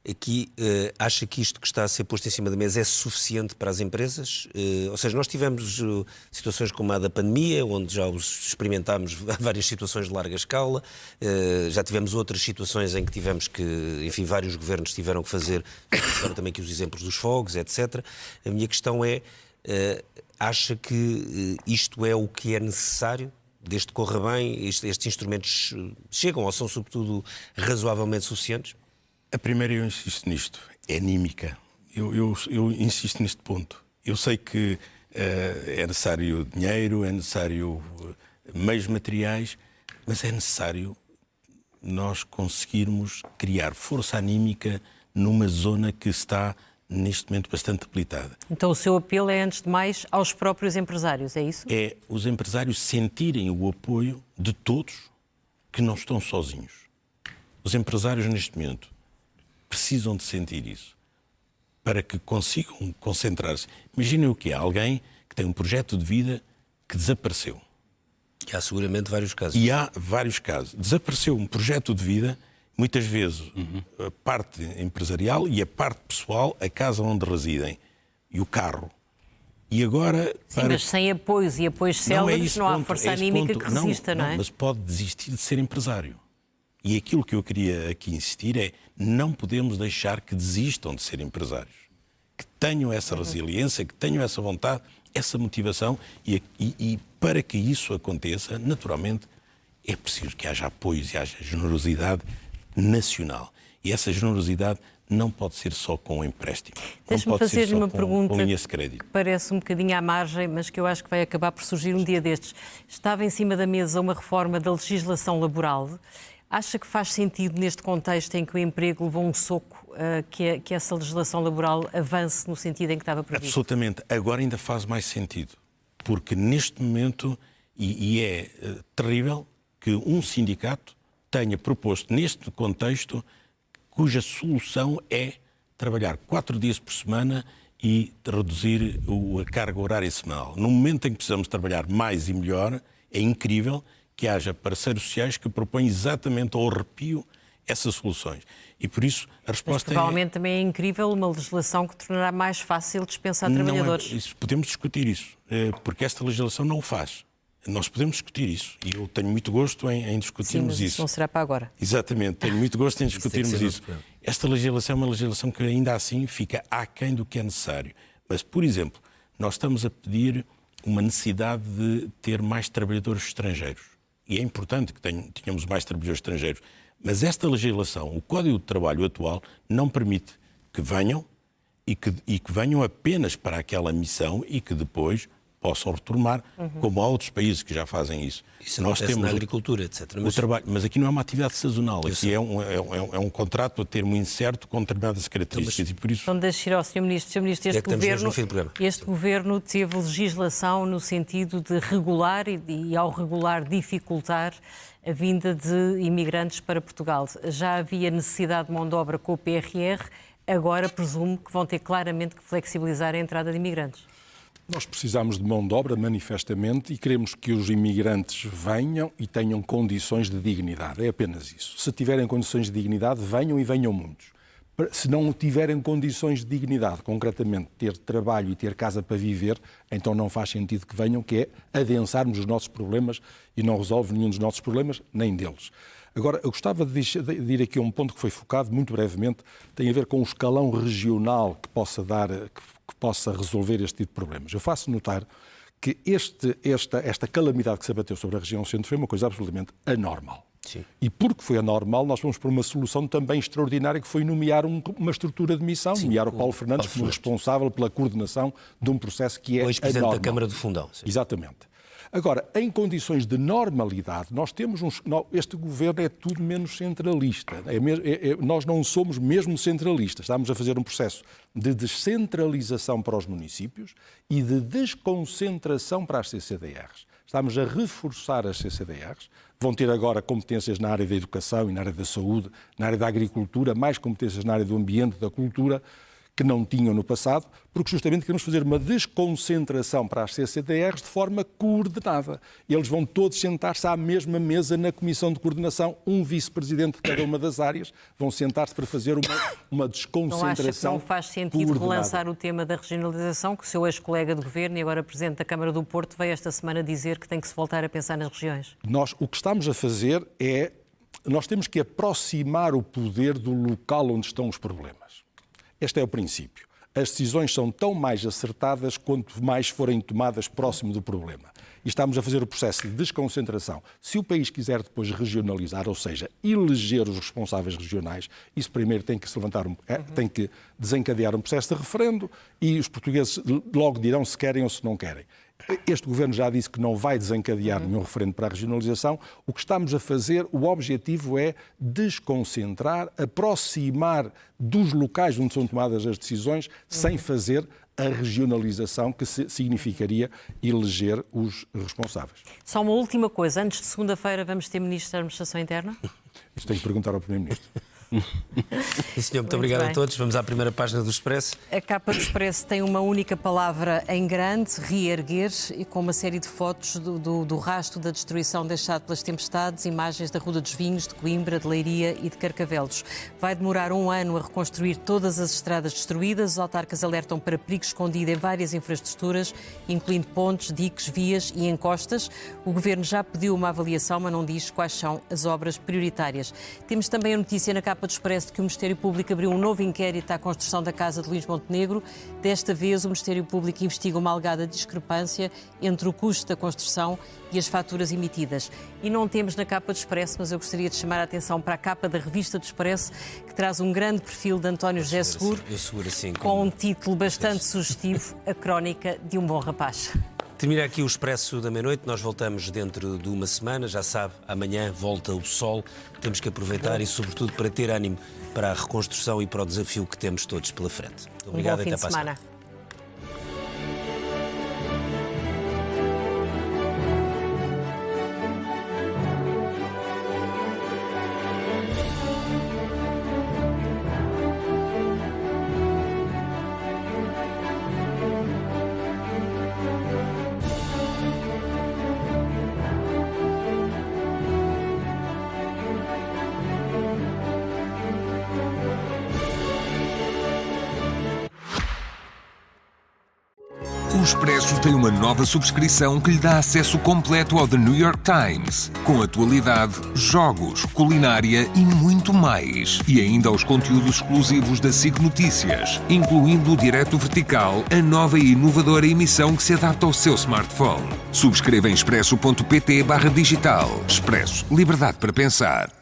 aqui acha que isto que está a ser posto em cima da mesa é suficiente para as empresas? Ou seja, nós tivemos situações como a da pandemia, onde já experimentámos várias situações de larga escala, já tivemos outras situações em que tivemos que, enfim, vários governos tiveram que fazer, também aqui os exemplos dos fogos, etc. A minha questão é, acha que isto é o que é necessário? Desde que corra bem, estes instrumentos chegam ou são, sobretudo, razoavelmente suficientes? A primeira, eu insisto nisto, é anímica. Eu insisto neste ponto. Eu sei que é necessário dinheiro, é necessário meios materiais, mas é necessário nós conseguirmos criar força anímica numa zona que está, neste momento, bastante debilitada. Então o seu apelo é, antes de mais, aos próprios empresários, é isso? É os empresários sentirem o apoio de todos que não estão sozinhos. Os empresários, neste momento, precisam de sentir isso para que consigam concentrar-se. Imaginem o que é alguém que tem um projeto de vida que desapareceu. E há seguramente vários casos. E há vários casos. Desapareceu um projeto de vida, muitas vezes a parte empresarial e a parte pessoal, a casa onde residem e o carro. E agora... Sim, mas sem apoios e apoios céleres não há força anímica que resista, não é? Mas pode desistir de ser empresário. E aquilo que eu queria aqui insistir é: não podemos deixar que desistam de ser empresários. Que tenham essa resiliência, que tenham essa vontade, essa motivação. E para que isso aconteça, naturalmente, é preciso que haja apoios e haja generosidade nacional. E essa generosidade não pode ser só com empréstimo. Deixe-me fazer-lhe uma pergunta com linhas de crédito. Que parece um bocadinho à margem, mas que eu acho que vai acabar por surgir um dia destes. Estava em cima da mesa uma reforma da legislação laboral. Acha que faz sentido, neste contexto em que o emprego levou um soco, que essa legislação laboral avance no sentido em que estava previsto? Absolutamente. Agora ainda faz mais sentido. Porque neste momento, e é terrível, que um sindicato tenha proposto, neste contexto, cuja solução é trabalhar 4 dias por semana e reduzir a carga horária semanal. No momento em que precisamos trabalhar mais e melhor, é incrível que haja parceiros sociais que propõem exatamente ao arrepio essas soluções. E por isso a resposta provavelmente também é incrível uma legislação que tornará mais fácil dispensar trabalhadores. Podemos discutir isso, porque esta legislação não o faz. Nós podemos discutir isso e eu tenho muito gosto em discutirmos Sim, mas isso. Não será para agora. Exatamente, tenho muito gosto em discutirmos isso. Esta legislação é uma legislação que ainda assim fica aquém do que é necessário. Mas, por exemplo, nós estamos a pedir uma necessidade de ter mais trabalhadores estrangeiros. E é importante que tenhamos mais trabalhadores estrangeiros. Mas esta legislação, o Código de Trabalho atual, não permite que venham e que venham apenas para aquela missão e que depois possam retornar, como há outros países que já fazem isso. Isso nós temos na agricultura, etc. Mas aqui não é uma atividade sazonal, aqui é um contrato a termo incerto com determinadas características. Então, e por isso... Então deixe ir ao Sr. Ministro. Sr. Ministro, este governo teve legislação no sentido de regular e ao regular, dificultar a vinda de imigrantes para Portugal. Já havia necessidade de mão de obra com o PRR, agora presumo que vão ter claramente que flexibilizar a entrada de imigrantes. Nós precisamos de mão de obra, manifestamente, e queremos que os imigrantes venham e tenham condições de dignidade. É apenas isso. Se tiverem condições de dignidade, venham e venham muitos. Se não tiverem condições de dignidade, concretamente ter trabalho e ter casa para viver, então não faz sentido que venham, que é adensarmos os nossos problemas e não resolve nenhum dos nossos problemas, nem deles. Agora, eu gostava de ir aqui a um ponto que foi focado muito brevemente, tem a ver com o escalão regional que possa resolver este tipo de problemas. Eu faço notar que esta calamidade que se abateu sobre a região centro foi uma coisa absolutamente anormal. Sim. E porque foi anormal, nós fomos por uma solução também extraordinária, que foi nomear uma estrutura de missão, nomear o Paulo Fernandes como responsável pela coordenação de um processo que é anormal. Ex-presidente da Câmara do Fundão. Sim. Exatamente. Agora, em condições de normalidade, nós temos este governo é tudo menos centralista. Nós não somos mesmo centralistas. Estamos a fazer um processo de descentralização para os municípios e de desconcentração para as CCDRs. Estamos a reforçar as CCDRs. Vão ter agora competências na área da educação e na área da saúde, na área da agricultura, mais competências na área do ambiente, da cultura. que não tinham no passado, porque justamente queremos fazer uma desconcentração para as CCDRs de forma coordenada. Eles vão todos sentar-se à mesma mesa na Comissão de Coordenação, um vice-presidente de cada uma das áreas, vão sentar-se para fazer uma desconcentração. Não acha que não faz sentido coordenada. relançar o tema da regionalização, que o seu ex-colega de governo e agora Presidente da Câmara do Porto veio esta semana dizer que tem que se voltar a pensar nas regiões? O que estamos a fazer é, nós temos que aproximar o poder do local onde estão os problemas. Este é o princípio. As decisões são tão mais acertadas quanto mais forem tomadas próximo do problema. E estamos a fazer o processo de desconcentração. Se o país quiser depois regionalizar, ou seja, eleger os responsáveis regionais, isso primeiro tem que se levantar, tem que desencadear um processo de referendo e os portugueses logo dirão se querem ou se não querem. Este governo já disse que não vai desencadear nenhum referendo para a regionalização. O que estamos a fazer, o objetivo é desconcentrar, aproximar dos locais onde são tomadas as decisões, sem fazer a regionalização, que significaria eleger os responsáveis. Só uma última coisa. Antes de segunda-feira vamos ter Ministro da Administração Interna? Isso tem que perguntar ao Primeiro-Ministro. Sim, senhor, muito obrigado a todos. Vamos à primeira página do Expresso. A capa do Expresso tem uma única palavra em grande, reerguer, e com uma série de fotos do rastro da destruição deixado pelas tempestades, imagens da Ruda dos Vinhos, de Coimbra, de Leiria e de Carcavelos. Vai demorar 1 ano a reconstruir todas as estradas destruídas. Os autarcas alertam para perigo escondido em várias infraestruturas, incluindo pontes, diques, vias e encostas. O Governo já pediu uma avaliação, mas não diz quais são as obras prioritárias. Temos também a notícia na capa do Expresso de que o Ministério Público abriu um novo inquérito à construção da casa de Luís Montenegro. Desta vez, o Ministério Público investiga uma alegada discrepância entre o custo da construção e as faturas emitidas. E não temos na capa do Expresso, mas eu gostaria de chamar a atenção para a capa da revista do Expresso, que traz um grande perfil de António José Seguro, com um título bastante sugestivo, A Crónica de um Bom Rapaz. Termina aqui o Expresso da meia-noite. Nós voltamos dentro de uma semana. Já sabe, amanhã volta o sol. Temos que aproveitar e, sobretudo, para ter ânimo para a reconstrução e para o desafio que temos todos pela frente. Muito obrigado. Um bom fim até de para a semana. semana. O Expresso tem uma nova subscrição que lhe dá acesso completo ao The New York Times, com atualidade, jogos, culinária e muito mais. E ainda aos conteúdos exclusivos da SIC Notícias, incluindo o Direto Vertical, a nova e inovadora emissão que se adapta ao seu smartphone. Subscreva em expresso.pt/digital. Expresso. Liberdade para pensar.